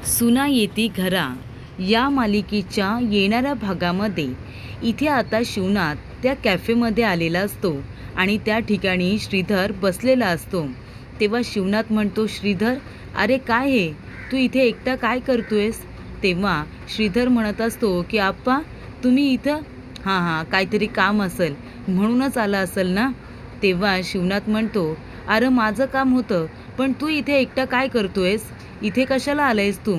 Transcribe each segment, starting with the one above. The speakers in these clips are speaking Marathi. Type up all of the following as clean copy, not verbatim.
सुना येती घरा या मालिकेच्या येणाऱ्या भागामध्ये इथे आता शिवनाथ त्या कॅफेमध्ये आलेला असतो आणि त्या ठिकाणी श्रीधर बसलेला असतो. तेव्हा शिवनाथ म्हणतो, श्रीधर अरे काय हे, तू इथे एकटा काय करतोयस? तेव्हा श्रीधर म्हणत असतो की आप्पा तुम्ही इथं, हां काहीतरी काम असेल म्हणूनच आला असेल ना. तेव्हा शिवनाथ म्हणतो, अरे माझं काम होतं, पण तू इथे एकटा काय करतोयस, इथे कशाला आलायस तू?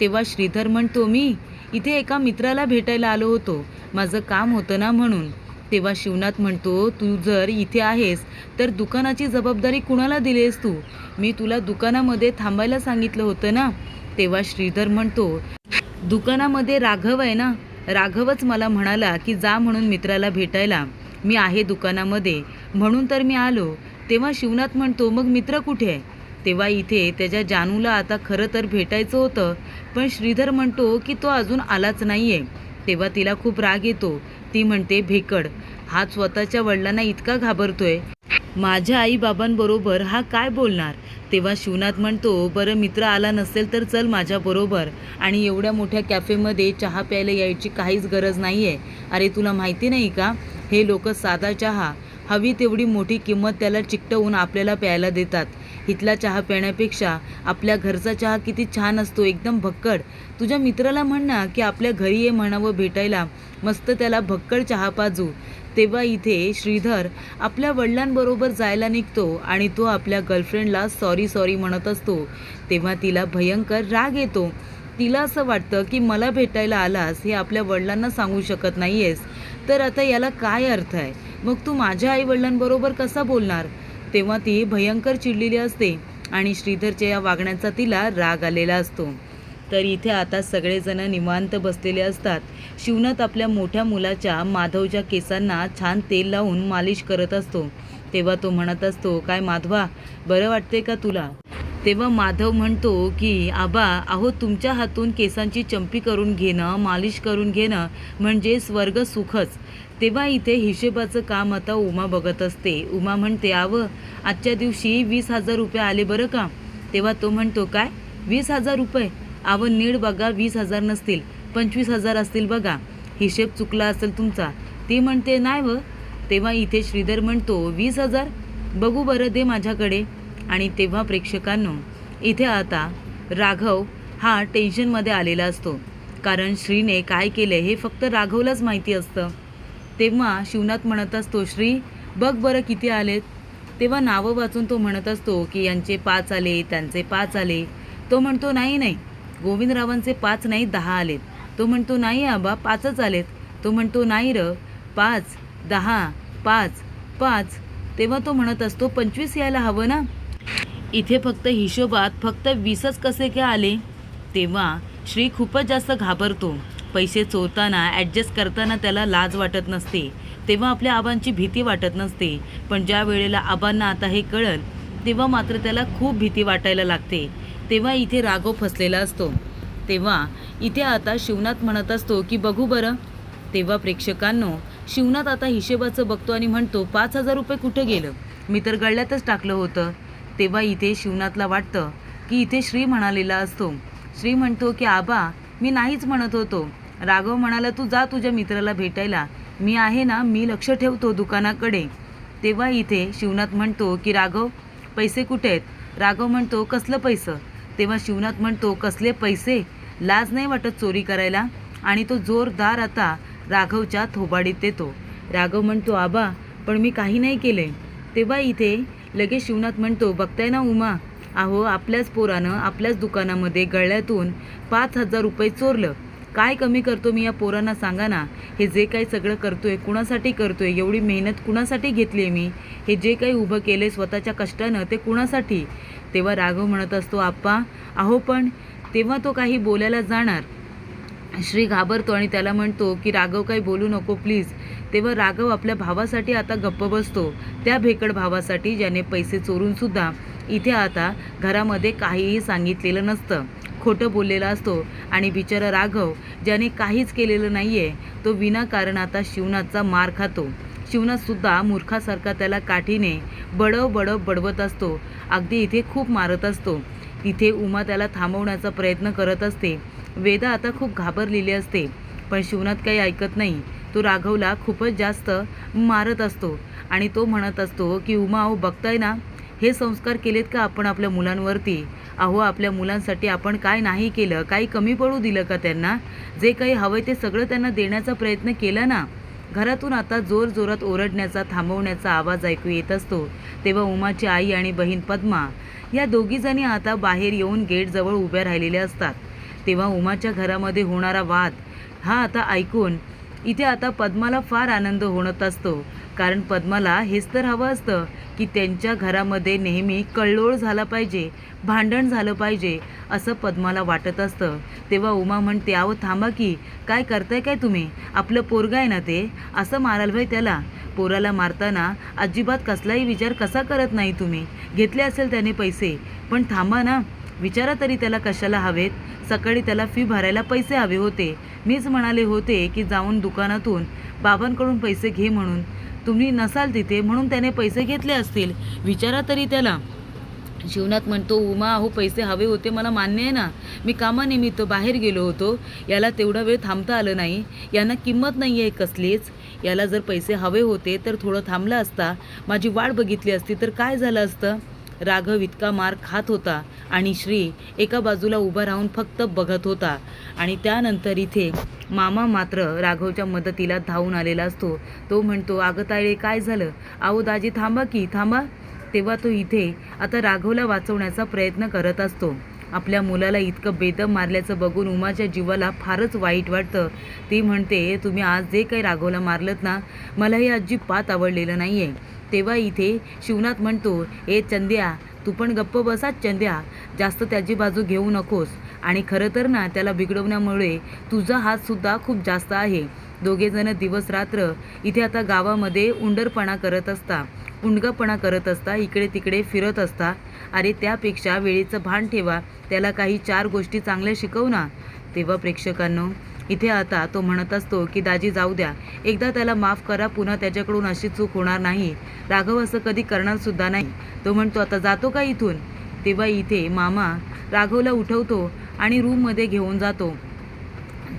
तेव्हा श्रीधर म्हणतो, मी इथे एका मित्राला भेटायला आलो होतो, माझं काम होतं ना म्हणून. तेव्हा शिवनाथ म्हणतो, तू जर इथे आहेस तर दुकानाची जबाबदारी कुणाला दिलीस तू? मी तुला दुकानामध्ये थांबायला सांगितलं होतं ना. तेव्हा श्रीधर म्हणतो, दुकानामध्ये राघव आहे ना, राघवच मला म्हणाला की जा म्हणून मित्राला भेटायला, मी आहे दुकानामध्ये म्हणून तर मी आलो. तेव्हा शिवनाथ म्हणतो, मग मित्र कुठे आहे? तेव्हा इथे त्याच्या जानूला आता खरं तर भेटायचं होतं, पण श्रीधर म्हणतो की तो अजून आलाच नाही आहे. तेव्हा तिला खूप राग येतो. ती म्हणते, भेकड हा स्वतःच्या वडिलांना इतका घाबरतोय, माझ्या आईबाबांबरोबर हा काय बोलणार? तेव्हा शिवनाथ म्हणतो, बरं मित्र आला नसेल तर चल माझ्याबरोबर, आणि एवढ्या मोठ्या कॅफेमध्ये चहा प्यायला यायची काहीच गरज नाही आहे. अरे तुला माहिती नाही का, हे लोक साधा चहा हवी तेवढी मोठी किंमत त्याला चिकटवून आपल्याला प्यायला देतात. इथला चहा पिण्यापेक्षा आपल्या घरचा चहा किती छान असतो, एकदम भक्कड. तुझ्या मित्राला म्हण ना की आपल्या घरी ये म्हणावं भेटायला, मस्त त्याला भक्कड चहा पाजू. तेव्हा इथे श्रीधर आपल्या वडिलांबरोबर जायला निघतो आणि तो आपल्या गर्लफ्रेंडला सॉरी म्हणत असतो. तेव्हा तिला भयंकर राग येतो. तिला असं वाटतं की मला भेटायला आलास हे आपल्या वडिलांना सांगू शकत नाही आहेस, तर आता याला काय अर्थ आहे? मग तू माझ्या आईवडिलांबरोबर कसा बोलणार? तेव्हा ती भयंकर चिडलेली असते आणि श्रीधरच्या या वागण्याचा तिला राग आलेला असतो. तर इथे आता सगळेजण निवांत बसलेले असतात. शिवनाथ आपल्या मोठ्या मुलाच्या माधवच्या केसांना छान तेल लावून मालिश करत असतो. तेव्हा तो म्हणत असतो, काय माधवा बरं वाटते का तुला? तेव्हा माधव म्हणतो की आबा अहो, तुमच्या हातून केसांची चंपी करून घेणं, मालिश करून घेणं म्हणजे स्वर्ग सुखच. तेव्हा इथे हिशेबाचं काम आता उमा बघत असते. उमा म्हणते, आजच्या दिवशी 20,000 रुपये आले बरं का. तेव्हा तो म्हणतो, काय 20,000 रुपये? नीट बघा, 20,000 नसतील, 25,000 असतील बघा, हिशेब चुकला असेल तुमचा. ती म्हणते, नाही व. तेव्हा इथे श्रीधर म्हणतो, 20,000 बघू बरं, दे माझ्याकडे. आणि तेव्हा प्रेक्षकांनो इथे आता राघव हा टेन्शनमध्ये आलेला असतो, कारण श्रीने काय केलं हे फक्त राघवलाच माहिती असतं. तेव्हा शिवनाथ म्हणत असतो, श्री बघ बरं किती आलेत. तेव्हा नावं वाचून तो म्हणत असतो की यांचे 5 आले, त्यांचे 5 आले. तो म्हणतो, नाही गोविंदरावांचे 5 नाही 10 आलेत. तो म्हणतो, नाही आबा 5च आलेत. तो म्हणतो, नाही र, 5 10 5 5. तेव्हा तो म्हणत असतो, 25 यायला हवं ना, इथे फक्त हिशोबात फक्त 20च कसे काय आले? तेव्हा श्री खूपच जास्त घाबरतो. पैसे चोरताना ॲडजस्ट करताना त्याला लाज वाटत नसते, तेव्हा आपल्या आबांची भीती वाटत नसते, पण ज्या वेळेला आबांना आता हे कळल तेव्हा मात्र त्याला खूप भीती वाटायला लागते. तेव्हा इथे राघव फसलेला असतो. तेव्हा इथे आता शिवनाथ म्हणत असतो की बघू बरं. तेव्हा प्रेक्षकांनो शिवनाथ आता हिशेबाचं बघतो आणि म्हणतो, 5,000 रुपये कुठं गेलं, मी तर गळ्यातच टाकलं होतं. तेव्हा इथे शिवनाथला वाटतं की इथे श्री म्हणालेला असतो. श्री म्हणतो की आबा मी नाहीच म्हणत होतो, राघव म्हणाला तू जा तुझ्या मित्राला भेटायला, मी आहे ना, मी लक्ष ठेवतो दुकानाकडे. तेव्हा इथे शिवनाथ म्हणतो की राघव पैसे कुठे आहेत? राघव म्हणतो, कसलं पैसं? तेव्हा शिवनाथ म्हणतो, कसले पैसे, लाज नाही वाटत चोरी करायला? आणि तो जोरदार आता राघवच्या थोबाडीत देतो. राघव म्हणतो, आबा पण मी काही नाही केले. तेव्हा इथे लगेच शिवनाथ म्हणतो, बघताय ना उमा, आपल्याच पोरानं आपल्याच दुकानामध्ये गळ्यातून 5,000 रुपये चोरलं. काय कमी करतो मी या पोरांना सांगा ना. हे जे काही सगळं करतोय कुणासाठी करतोय, एवढी मेहनत कुणासाठी घेतली आहे मी, हे जे काही उभं केले स्वतःच्या कष्टानं ते कुणासाठी? तेव्हा राघव म्हणत असतो, आप्पा पण. तेव्हा तो काही बोलायला जाणार, श्री घाबरतो आणि त्याला म्हणतो की राघव काही बोलू नको प्लीज. तेव्हा राघव आपल्या भावासाठी आता गप्प बसतो, त्या भेकड भावासाठी ज्याने पैसे चोरून सुद्धा इथे आता घरामध्ये काहीही सांगितलेलं नसतं, खोटं बोललेला असतो. आणि बिचारा राघव ज्याने काहीच केलेलं नाही आहे, तो विनाकारण आता शिवनाथचा मार खातो. शिवनाथसुद्धा मूर्खासारखा त्याला काठीने बडव बडवत असतो, अगदी इथे खूप मारत असतो. तिथे उमा त्याला थांबवण्याचा प्रयत्न करत असते. वेदा आता खूप घाबरलेली असते, पण शिवनाथ काही ऐकत नाही. तो राघवला खूपच जास्त मारत असतो आणि तो म्हणत असतो की उमा, अहो बघताय ना, हे संस्कार केलेत का आपण आपल्या मुलांवरती? अहो आपल्या मुलांसाठी आपण काय नाही केलं, काही कमी पडू दिलं का त्यांना? जे काही हवंय ते सगळं त्यांना देण्याचा प्रयत्न केला ना. घरातून आता जोरजोरात ओरडण्याचा, थांबवण्याचा आवाज ऐकू येत असतो. तेव्हा उमाची आई आणि बहीण पद्मा या दोघीजणी आता बाहेर येऊन गेटजवळ उभ्या राहिलेल्या असतात. तेव्हा उमाच्या घरामध्ये होणारा वाद हा आता ऐकून इथे आता पद्माला फार आनंद होत असतो. कारण पद्माला हेच तर हवं असतं की त्यांच्या घरामध्ये नेहमी कल्लोळ झाला पाहिजे, भांडण झालं पाहिजे, असं पद्माला वाटत असतं. तेव्हा उमा म्हणते, अहो थांबा की, काय करताय काय तुम्ही? आपलं पोरगं आहे ना ते, असं माराल भाई त्याला? पोराला मारताना अजिबात कसलाही विचार कसा करत नाही तुम्ही? घेतले असेल त्याने पैसे, पण थांबा ना, विचारा तरी त्याला कशाला हवेत? सकाळी त्याला फी भरायला पैसे हवे होते. मीच म्हणाले होते की जाऊन दुकानातून बाबांकडून पैसे घे म्हणून. तुम्ही नसाल तिथे म्हणून त्याने पैसे घेतले असतील. विचारा तरी त्याला. शिवनाथ म्हणतो, उमा अहो पैसे हवे होते मला मान्य आहे ना, मी कामानिमित्त बाहेर गेलो होतो, याला तेवढा वेळ थांबता आलं नाही, यांना किंमत नाही आहे कसलीच. याला जर पैसे हवे होते तर थोडं थांबला असता, माझी वाट बघितली असती तर काय झालं असतं? राघव इतका मार खात होता आणि श्री एका बाजूला उभा राहून फक्त बघत होता. आणि त्यानंतर इथे मामा मात्र राघवच्या मदतीला धावून आलेला असतो. तो म्हणतो, अगं तायडे काय झालं? अहो दाजी थांबा की, थांबा. तेव्हा तो इथे आता राघवला वाचवण्याचा प्रयत्न करत असतो. आपल्या मुलाला इतकं बेदम मारल्याचं बघून उमाच्या जीवाला फारच वाईट वाटतं. ती म्हणते, तुम्ही आज जे काही राघवला मारलत ना, मला हे अजिबात आवडलेलं नाही आहे. तेव्हा इथे शिवनाथ म्हणतो, ए चंद्या, तू पण गप्प बसाच चंद्या, जास्त त्याची बाजू घेऊ नकोस. आणि खरं तर ना, त्याला बिघडवण्यामुळे तुझा हातसुद्धा खूप जास्त आहे. दोघेजण दिवस रात्र इथे आता गावामध्ये उंडरपणा करत असता, उंडगापणा करत असता, इकडे तिकडे फिरत असता. अरे त्यापेक्षा वेळेचं भान ठेवा, त्याला काही 4 गोष्टी चांगल्या शिकव ना. तेव्हा प्रेक्षकांनो, इथे आता तो म्हणत असतो की दाजी जाऊ द्या, एकदा त्याला माफ करा, पुन्हा त्याच्याकडून अशी चूक होणार नाही. राघव असं कधी करणार सुद्धा नाही. तो म्हणतो, आता जातो का इथून? तेव्हा इथे मामा राघवला उठवतो आणि रूममध्ये घेऊन जातो.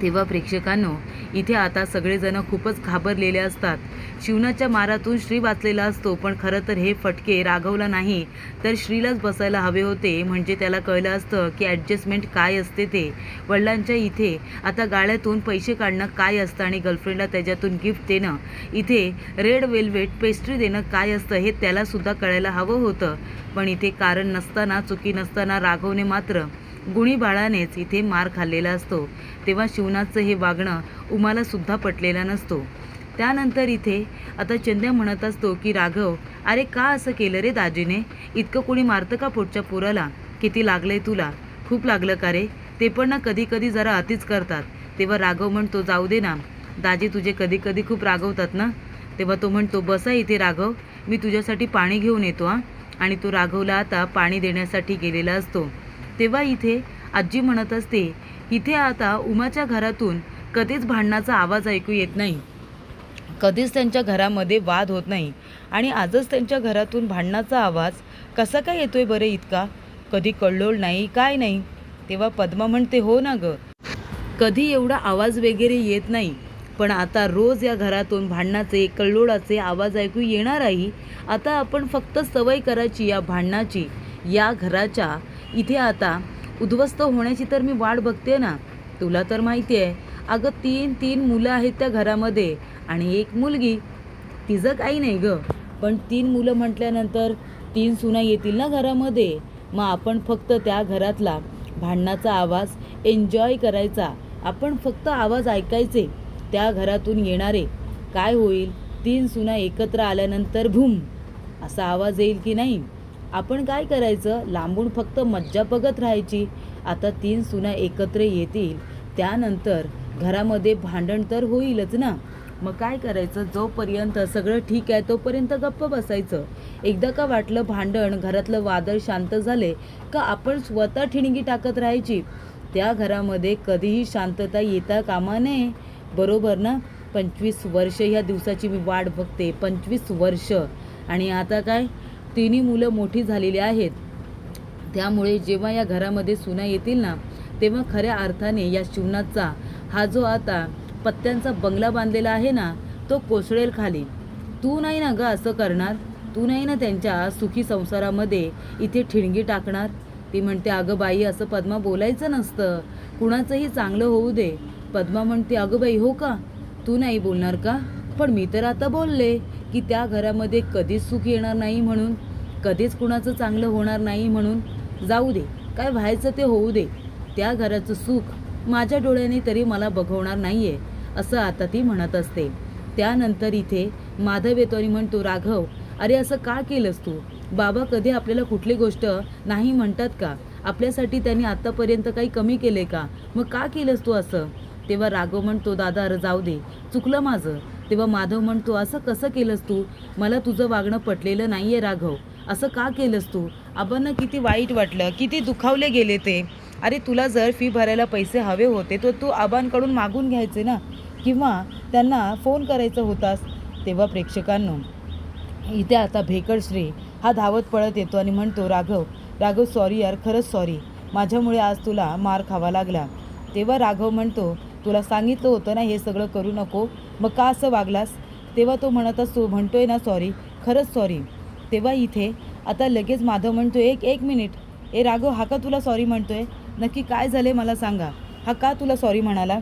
तेव्हा प्रेक्षकांनो, इथे आता सगळेजण खूपच घाबरलेले असतात. शिवनाच्या मारातून श्री वाचलेला असतो, पण खरं तर हे फटके राघवला नाही तर श्रीलाच बसायला हवे होते. म्हणजे त्याला कळलं असतं की ॲडजस्टमेंट काय असते ते. वडिलांच्या इथे आता गाळ्यातून पैसे काढणं काय असतं आणि गर्लफ्रेंडला त्याच्यातून गिफ्ट देणं, इथे रेड वेल्वेट पेस्ट्री देणं काय असतं हे त्यालासुद्धा कळायला हवं होतं. पण इथे कारण नसताना, चुकी नसताना राघवने मात्र गुणीबाळानेच इथे मार खाल्लेला असतो. तेव्हा शिवनाथचं हे वागणं उमाला सुद्धा पटलेलं नसतो. त्यानंतर इथे आता चंद्या म्हणत असतो की राघव, अरे का असं केलं रे दाजीने? इतकं कोणी मारतं का पोटच्या पोराला? किती लागलंय तुला? खूप लागलं का रे? ते पण ना कधी कधी जरा अतिच करतात. तेव्हा राघव म्हणतो, जाऊ दे ना दाजी, तुझे कधी कधी खूप रागवतात ना. तेव्हा तो म्हणतो, बसा इथे राघव, मी तुझ्यासाठी पाणी घेऊन येतो हां. आणि तो राघवला आता पाणी देण्यासाठी गेलेला असतो. तेव्हा इथे आजी म्हणत असते, इथे आता उमाच्या घरातून कधीच भांडणाचा आवाज ऐकू येत नाही, कधीच त्यांच्या घरामध्ये वाद होत नाही, आणि आजच त्यांच्या घरातून भांडणाचा आवाज कसा काय येतोय बरे इतका? कधी कल्लोळ नाही, काय नाही. तेव्हा पद्मा म्हणते, हो ना ग, कधी एवढा आवाज वगैरे येत नाही, पण आता रोज या घरातून भांडणाचे, कल्लोळाचे आवाज ऐकू येणार आहे. आता आपण फक्त सवय करायची या भांडणाची, या घराच्या इथे आता उद्ध्वस्त होण्याची तर मी वाट बघते ना. तुला तर माहिती आहे अगं, 3 मुलं आहेत त्या घरामध्ये आणि 1 मुलगी. तिचं काही नाही ग, पण 3 मुलं म्हटल्यानंतर 3 सुना येतील ना घरामध्ये. मग आपण फक्त त्या घरातला भांडणाचा आवाज एन्जॉय करायचा, आपण फक्त आवाज ऐकायचे. त्या घरातून येणारे काय होईल, 3 सुना एकत्र आल्यानंतर भूम असा आवाज येईल की नाही. आपण काय करायचं, लांबून फक्त मज्जा बघत राहायची. आता 3 सुना एकत्र येतील, त्यानंतर घरामध्ये भांडण तर होईलच ना. मग काय करायचं, जोपर्यंत सगळं ठीक आहे तोपर्यंत गप्प बसायचं. एकदा का वाटलं भांडण, घरातलं वादळ शांत झाले का आपण स्वतः ठिणगी टाकत राहायची. त्या घरामध्ये कधीही शांतता येता कामा नये, बरोबर ना. 25 वर्ष ह्या दिवसाची मी वाट बघते, 25 वर्ष. आणि आता काय, 3 मुलं मोठी झालेली आहेत. त्यामुळे जेव्हा या घरामध्ये सुना येतील ना, तेव्हा खऱ्या अर्थाने या शिवनाथचा हा जो आता पत्त्यांचा बंगला बांधलेला आहे ना, तो कोसळेल खाली. तू नाही ना गं असं करणार? तू नाही ना त्यांच्या सुखी संसारामध्ये इथे ठिणगी टाकणार? ती म्हणते, अगं बाई, असं पद्मा बोलायचं नसतं, कुणाचंही चांगलं होऊ दे. पद्मा म्हणते, अगं बाई, हो का? तू नाही बोलणार का? पण मी तर आता बोलले की त्या घरामध्ये कधीच सुख येणार नाही म्हणून, कधीच कुणाचं चांगलं होणार नाही म्हणून. जाऊ दे, काय व्हायचं ते होऊ दे. त्या घराचं सुख माझ्या डोळ्याने तरी मला बघवणार नाही आहे, असं आता ती म्हणत असते. त्यानंतर इथे माधव येतो आणि म्हणतो, राघव, अरे असं का केलंस तू? बाबा कधी आपल्याला कुठली गोष्ट नाही म्हणतात का? आपल्यासाठी त्यांनी आत्तापर्यंत काही कमी केले का? मग का केलंस तू असं? तेव्हा राघव म्हणतो, दादा अरे जाऊ दे, चुकलं माझं. तेव्हा माधव म्हणतो, असं कसं केलंस तू? मला तुझं वागणं पटलेलं नाही आहे राघव, असं का केलंस तू? आबांना किती वाईट वाटलं, किती दुखावले गेले ते. अरे तुला जर फी भरायला पैसे हवे होते तर तू आबांकडून मागून घ्यायचे ना, किंवा त्यांना फोन करायचा होतास. तेव्हा प्रेक्षकांनो, इथे आता भेकडश्री हा धावत पळत येतो आणि म्हणतो, राघव, राघव सॉरी यार, खरंच सॉरी, माझ्यामुळे आज तुला मार खावा लागला. तेव्हा राघव म्हणतो, तुला सांगितलं होतं ना हे सगळं करू नको, मग का असं वागलास? तेव्हा तो म्हणतोय ना सॉरी, खरंच सॉरी. तेव्हा इथे आता लगेच माधव म्हणतो, एक मिनिट, राघव, हा का तुला सॉरी म्हणतोय? नक्की काय झाले मला सांगा, हा का तुला सॉरी म्हणाला?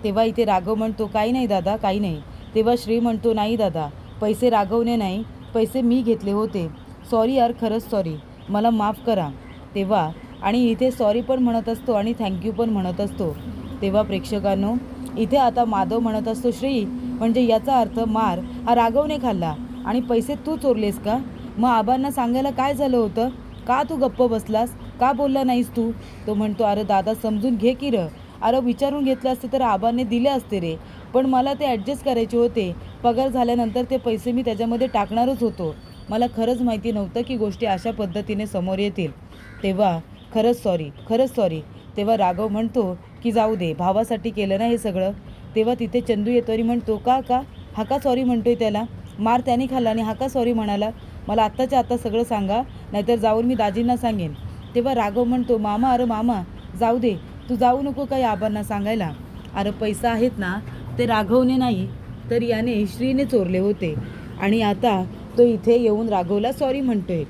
तेव्हा इथे राघव म्हणतो, काही नाही दादा, काही नाही. तेव्हा श्री म्हणतो, नाही दादा, पैसे राघवने नाही, पैसे मी घेतले होते. सॉरी यार, खरंच सॉरी, मला माफ करा. तेव्हा आणि इथे सॉरी पण म्हणत असतो आणि थँक्यू पण म्हणत असतो. तेव्हा प्रेक्षकांनो, इथे आता माधव म्हणत असतो, श्री, म्हणजे याचा अर्थ मार हा राघवने खाल्ला आणि पैसे तू चोरलेस का? मग आबांना सांगायला काय झालं होतं? का तू गप्प बसलास? का बोलला नाहीस तू? तो म्हणतो, अरे दादा समजून घे की र, अरे विचारून घेतलं असते तर आबांनी दिले असते रे, पण मला ते ॲडजस्ट करायचे होते. पगार झाल्यानंतर ते पैसे मी त्याच्यामध्ये टाकणारच होतो. मला खरंच माहिती नव्हतं की गोष्टी अशा पद्धतीने समोर येतील. तेव्हा खरंच सॉरी, खरंच सॉरी. तेव्हा राघव म्हणतो की जाऊ दे, भावासाठी केलं ना हे सगळं. तेव्हा तिथे चंदू येतो आणि म्हणतो, का हा का सॉरी म्हणतोय? त्याला मार त्याने खाल्ला आणि हा का सॉरी म्हणाला? मला आत्ताच्या आत्ता सगळं सांगा, नाहीतर जाऊन मी दाजींना सांगेन. तेव्हा राघव म्हणतो, मामा, अरे मामा, जाऊ दे, तू जाऊ नको काही आबांना सांगायला. अरे पैसा आहेत ना, ते राघवने नाही तर याने श्रीने चोरले होते आणि आता तो इथे येऊन राघवला सॉरी म्हणतोय.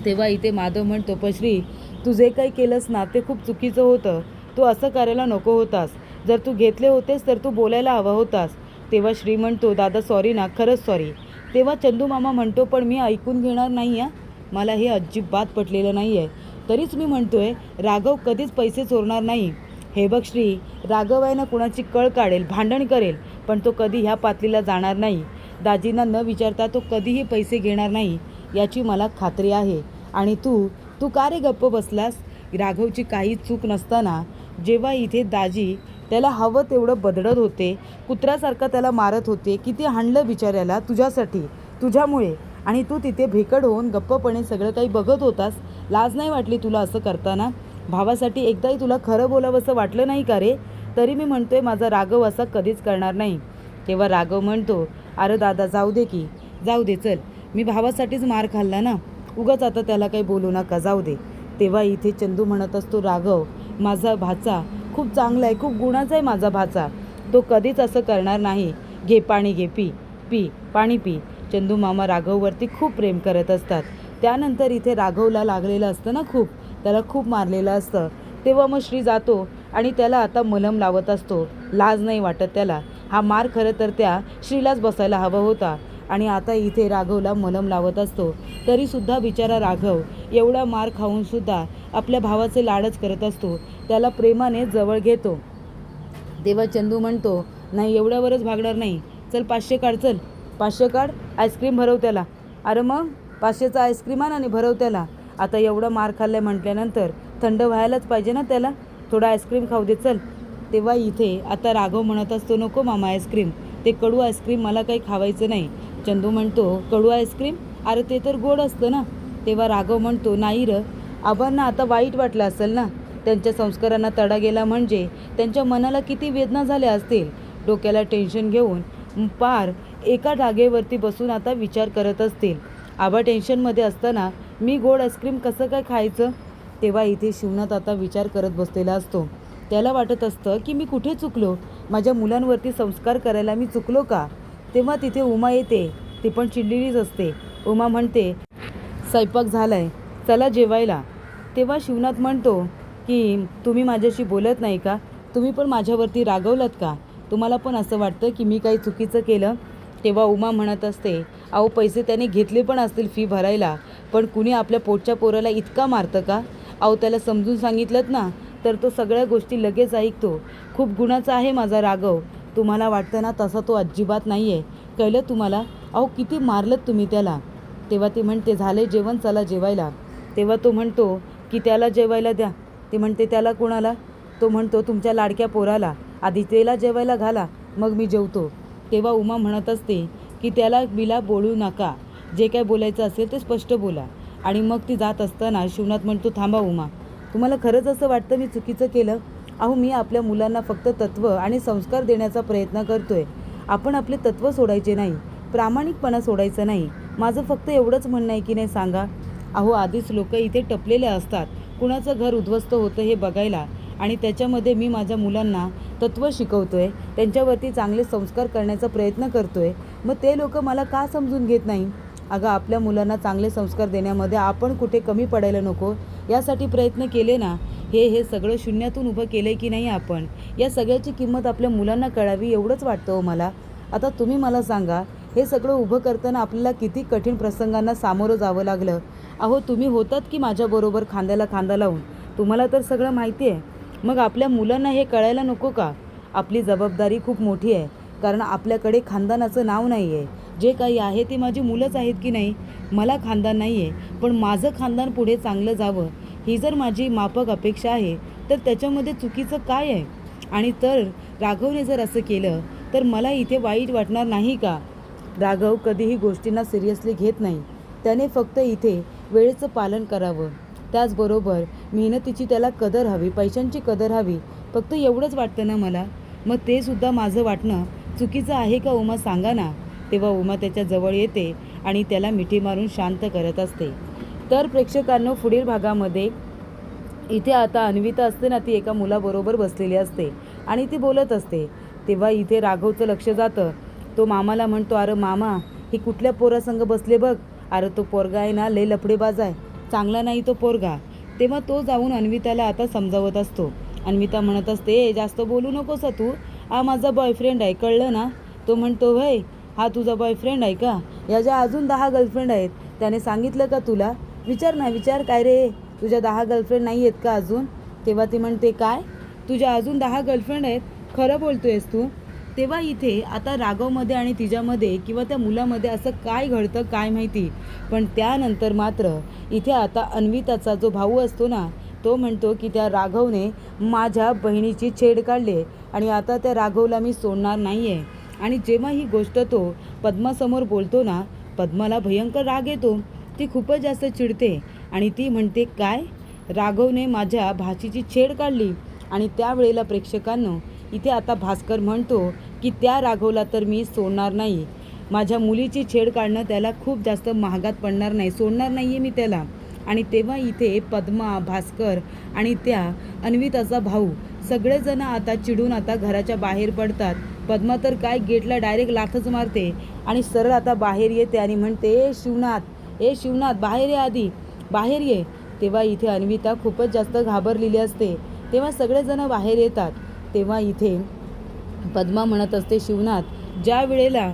तेव्हा इथे माधव म्हणतो, पण श्री, तू जे काही केलंस ना ते खूप चुकीचं होतं. तू असं करायला नको होतास. जर तू घेतले होतेस तर तू बोलायला हवा होतास. तेव्हा श्री म्हणतो, दादा सॉरी ना, खरंच सॉरी. तेव्हा चंदू मामा म्हणतो, पण मी ऐकून घेणार नाही आहे, मला हे अजिबात पटलेलं नाही आहे. तरीच मी म्हणतोय, राघव कधीच पैसे चोरणार नाही. हे बघ श्री, राघव आहे ना कुणाची कळ काढेल, भांडण करेल, पण तो कधी ह्या पातळीला जाणार नाही. दाजींना न विचारता तो कधीही पैसे घेणार नाही, याची मला खात्री आहे. आणि तू का रे गप्प बसलास? राघवची काही चूक नसताना जेव्हा इथे दाजी त्याला हवं तेवढं बदडत होते, कुत्र्यासारखं त्याला मारत होते, किती हाणलं बिचाऱ्याला तुझ्यासाठी, तुझ्यामुळे, आणि तू तिथे भेकड होऊन गप्पपणे सगळं काही बघत होतास. लाज नाही वाटली तुला असं करताना? भावासाठी एकदाही तुला खरं बोलावंसं वाटलं नाही का रे? तरी मी म्हणतोय, माझा राघव असा कधीच करणार नाही. तेव्हा राघव म्हणतो, अरे दादा जाऊ दे की, जाऊ दे, चल, मी भावासाठीच मार खाल्ला ना, उगाच आता त्याला काही बोलू नका, जाऊ दे. तेव्हा इथे चंदू म्हणत असतो, राघव, माझा भाचा खूप चांगला आहे, खूप गुणाचा आहे माझा भाचा, तो कधीच असं करणार नाही. घे पाणी, घे, पी पाणी पी. चंदू मामा राघववरती खूप प्रेम करत असतात. त्यानंतर इथे राघवला लागलेलं असतं ना खूप, त्याला खूप मारलेलं असतं. तेव्हा मग श्री जातो आणि त्याला आता मलम लावत असतो. लाज नाही वाटत त्याला. हा मार खरं तर त्या श्रीलाच बसायला हवा होता आणि आता इथे राघवला मलम लावत असतो. तरीसुद्धा बिचारा राघव एवढा मार खाऊनसुद्धा आपल्या भावाचे लाडच करत असतो, त्याला प्रेमाने जवळ घेतो. तेव्हा चंदू म्हणतो, नाही एवढ्यावरच भागणार नाही, चल 500 काढ, चल 500 काढ, आईस्क्रीम भरव त्याला. अरे मग 500चा आईस्क्रीम आण आणि भरव त्याला. आता एवढा मार खाल्लाय म्हटल्यानंतर थंड व्हायलाच पाहिजे ना त्याला, थोडा आईस्क्रीम खाऊ दे, चल. तेव्हा इथे आता राघव म्हणत असतो, नको मामा आईस्क्रीम, ते कडू आईस्क्रीम मला काही खावायचं नाही. चंदू म्हणतो, कडू आईस्क्रीम, अरे ते तर गोड असतं ना. तेव्हा राघव म्हणतो, नाही र, आबांना आता वाईट वाटलं असेल ना, त्यांच्या संस्कारांना तडा गेला म्हणजे त्यांच्या मनाला किती वेदना झाल्या असतील. डोक्याला टेन्शन घेऊन पार एका जागेवरती बसून आता विचार करत असतील. आबा टेन्शनमध्ये असताना मी गोड आईस्क्रीम कसं काय खायचं? तेव्हा इथे शिवनाथ आता विचार करत बसलेला असतो. त्याला वाटत असतं की मी कुठे चुकलो, माझ्या मुलांवरती संस्कार करायला मी चुकलो का? तेव्हा तिथे उमा येते. ती पण चिडलेलीच असते. उमा म्हणते, स्वयंपाक झालाय, चला जेवायला. तेव्हा शिवनाथ म्हणतो की तुम्ही माझ्याशी बोलत नाही का? तुम्ही पण माझ्यावरती रागवलात का? तुम्हाला पण असं वाटतं की मी काही चुकीचं केलं? तेव्हा उमा म्हणत असते, अहो पैसे त्याने घेतले पण असतील फी भरायला, पण कुणी आपल्या पोटच्या पोराला इतका मारतं का? अहो त्याला समजून सांगितलं ना तर तो सगळ्या गोष्टी लगेच ऐकतो. खूप गुणाचा आहे माझा राघव. तुम्हाला वाटतं ना तसा तो अजिबात नाही आहे. कळलं तुम्हाला? अहो किती मारलं तुम्ही त्याला. तेव्हा ती म्हणते, झाले जेवण, चला जेवायला. तेव्हा तो म्हणतो की त्याला जेवायला द्या. ती म्हणते, त्याला कोणाला? तो म्हणतो, तुमच्या लाडक्या पोराला. आधी त्याला जेवायला घाला, मग मी जेवतो. तेव्हा उमा म्हणत असते की त्याला बिला बोलू नका, जे काय बोलायचं असेल ते स्पष्ट बोला. आणि मग ती जात असताना शिवनाथ म्हणतो, थांबा उमा, तुम्हाला खरंच असं वाटतं मी चुकीचं केलं? अहो मी आपल्या मुलांना फक्त तत्त्व आणि संस्कार देण्याचा प्रयत्न करतोय. आपण आपले तत्त्व सोडायचे नाही, प्रामाणिकपणा सोडायचा नाही. माझं फक्त एवढंच म्हणणं आहे की नाही सांगा? अहो आधीच लोक इथे टपलेले असतात कुणाचं घर उद्ध्वस्त होतं हे बघायला, आणि त्याच्यामध्ये मी माझ्या मुलांना तत्त्व शिकवतोय, त्यांच्यावरती चांगले संस्कार करण्याचा प्रयत्न करतोय. मग ते लोक मला का समजून घेत नाही? अगं आपल्या मुलांना चांगले संस्कार देण्यामध्ये आपण कुठे कमी पडायला नको, यासाठी प्रयत्न केले ना. हे सगळं शून्यातून उभं केलं आहे की नाही आपण? या सगळ्याची किंमत आपल्या मुलांना कळावी एवढंच वाटतं हो मला. आता तुम्ही मला सांगा, हे सगळं उभं करताना आपल्याला किती कठीण प्रसंगांना सामोरं जावं लागलं. अहो तुम्ही होतात की माझ्याबरोबर खांद्याला खांदा लावून, तुम्हाला तर सगळं माहिती आहे. मग आपल्या मुलांना हे कळायला नको का? आपली जबाबदारी खूप मोठी आहे, कारण आपल्याकडे खानदानाचं नाव नाही आहे. जे काही आहे ते माझी मुलंच आहेत की नाही? मला खानदान नाही आहे, पण माझं खानदान पुढे चांगलं जावं ही जर माझी माफक अपेक्षा आहे, तर त्याच्यामध्ये चुकीचं काय आहे? आणि तर राघवने जर असं केलं तर मला इथे वाईट वाटणार नाही का? राघव कधीही गोष्टींना सिरियसली घेत नाही. त्याने फक्त इथे वेळेचं पालन करावं. त्याचबरोबर मेहनतीची त्याला कदर हवी, पैशांची कदर हवी. फक्त एवढंच वाटतं ना मला. मग ते सुद्धा माझं वाटणं चुकीचं आहे का उमा, सांगा ना. तेव्हा उमा त्याच्या जवळ येते आणि त्याला मिठी मारून शांत करत असते. तर प्रेक्षकांनो, पुढील भागामध्ये इथे आता अन्विता असते ना, ती एका मुलाबरोबर बसलेली असते आणि ती बोलत असते. तेव्हा इथे राघवचं लक्ष जातं. तो मामाला म्हणतो, अरे मामा, ही कुठल्या पोरासंग बसले बघ. अरे तो पोरगा आहे ना, लय लफडेबाज आहे, चांगला नाही तो पोरगा. तेव्हा तो जाऊन अन्विताला आता समजावत असतो. अन्विता म्हणत असते, जास्त बोलू नकोस तू, हा माझा बॉयफ्रेंड आहे, कळलं ना. तो म्हणतो, वय हा तुझा बॉयफ्रेंड आहे का? याच्या अजून 10 गर्लफ्रेंड आहेत, त्याने सांगितलं का तुला? विचार ना, विचार. काय रे, तुझ्या 10 गर्लफ्रेंड नाही आहेत का अजून? तेव्हा ती म्हणते, काय तुझ्या अजून 10 गर्लफ्रेंड आहेत? खरं बोलतोयस तू? तेव्हा इथे आता राघवमध्ये आणि तिच्यामध्ये किंवा त्या मुलामध्ये असं काय घडतं काय माहिती, पण त्यानंतर मात्र इथे आता अन्विताचा जो भाऊ असतो ना, तो म्हणतो की त्या राघवने माझ्या बहिणीची छेड काढली आणि आता त्या राघवला मी सोडणार नाही आहे. आणि जेव्हा ही गोष्ट तो पद्मासमोर बोलतो ना, पद्माला भयंकर राग येतो. ती खूपच जास्त चिडते आणि ती म्हणते, काय राघवने माझ्या भाचीची छेड काढली? आणि त्यावेळेला प्रेक्षकांनो, इथे आता भास्कर म्हणतो की त्या राघवला तर मी सोडणार नाही. माझ्या मुलीची छेड काढणं त्याला खूप जास्त महागात पडणार नाही, सोडणार नाही आहे मी त्याला. आणि तेव्हा इथे पद्मा, भास्कर आणि त्या अन्विताचा भाऊ सगळेजण आता चिडून आता घराच्या बाहेर पडतात. पद्मा तर काय गेटला डायरेक्ट लाथच मारते आणि सरळ आता बाहेर येते आणि म्हणते, ए शिवनाथ बाहेर ये, आधी बाहेर ये. तेव्हा इथे अन्विता खूपच जास्त घाबरलेली असते. तेव्हा सगळेजण बाहेर येतात. तेव्हा इथे पद्मा म्हणत असते, शिवनाथ, ज्या वेळेला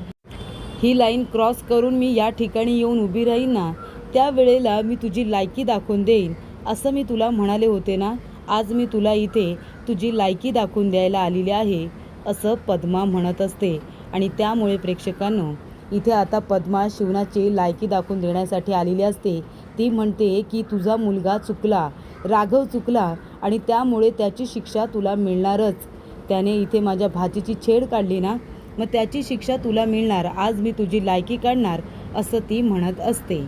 ही लाईन क्रॉस करून मी या ठिकाणी येऊन उभी राहीन ना, त्या वेळेला मी तुझी लायकी दाखवून देईन, असं मी तुला म्हणाले होते ना. आज मी तुला इथे तुझी लायकी दाखवून द्यायला आलेली आहे, असं पद्मा म्हणत असते. आणि त्यामुळे प्रेक्षकांनो, इथे आता पद्मा शिवनाची लायकी दाखवून देण्यासाठी आलेली असते. ती म्हणते की तुझा मुलगा चुकला, राघव चुकला आणि त्यामुळे त्याची शिक्षा तुला मिळणारच. त्याने इथे माझ्या भाचीची छेड काढली ना, मग त्याची शिक्षा तुला मिळणार. आज मी तुझी लायकी काढणार, असं ती म्हणत असते.